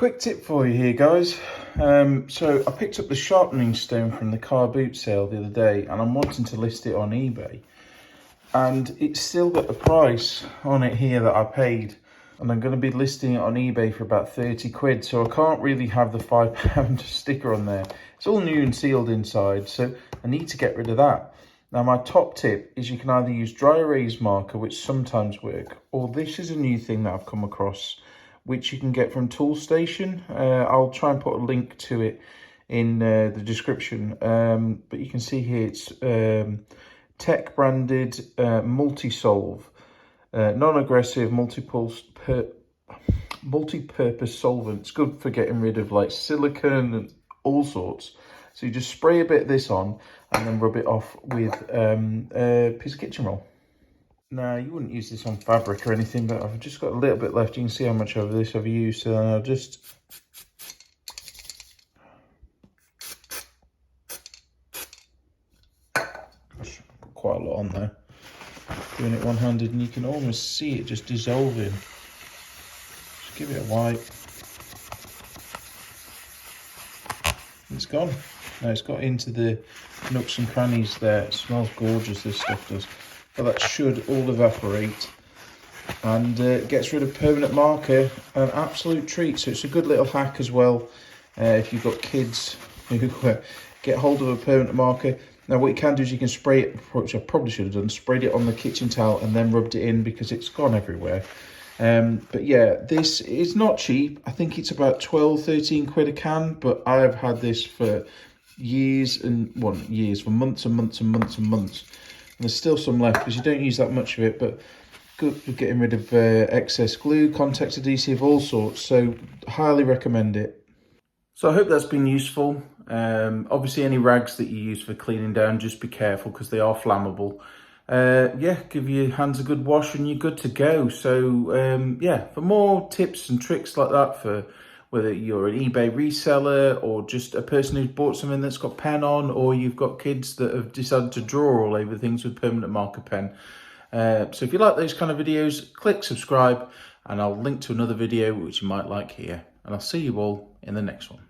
Quick tip for you here, guys. So I picked up the sharpening stone from the car boot sale the other day, and I'm wanting to list it on eBay. And it's still got the price on it here that I paid. And I'm going to be listing it on eBay for about 30 quid. So I can't really have the £5 sticker on there. It's all new and sealed inside, so I need to get rid of that. Now my top tip is you can either use dry erase marker, which sometimes work, or this is a new thing that I've come across, which you can get from Toolstation. I'll try and put a link to it in the description. But you can see here it's tech branded multi-solve, non-aggressive multi-purpose solvent. It's good for getting rid of like silicone and all sorts. So you just spray a bit of this on and then rub it off with a piece of kitchen roll. Now, you wouldn't use this on fabric or anything, but I've just got a little bit left. You can see how much of this I've used, so then I'll just... Gosh, put quite a lot on there. Doing it one-handed, and you can almost see it just dissolving. Just give it a wipe. It's gone. Now it's got into the nooks and crannies there. It smells gorgeous, this stuff does. But that should all evaporate, and gets rid of permanent marker. An absolute treat. So it's a good little hack as well if you've got kids who get hold of a permanent marker. Now what you can do is you can spray it, which I probably should have done, sprayed it on the kitchen towel and then rubbed it in because it's gone everywhere. But yeah, this is not cheap. I think it's about 12-13 quid a can, but I have had this for years and for months and months and months and months. And there's still some left because you don't use that much of it, but good for getting rid of excess glue, contact adhesive, all sorts. So highly recommend it. So I hope that's been useful. Obviously any rags that you use for cleaning down, just be careful because they are flammable. Yeah, give your hands a good wash and you're good to go. So yeah, for more tips and tricks like that, for whether you're an eBay reseller or just a person who's bought something that's got pen on, or you've got kids that have decided to draw all over things with permanent marker pen. So if you like those kind of videos, click subscribe and I'll link to another video which you might like here. And I'll see you all in the next one.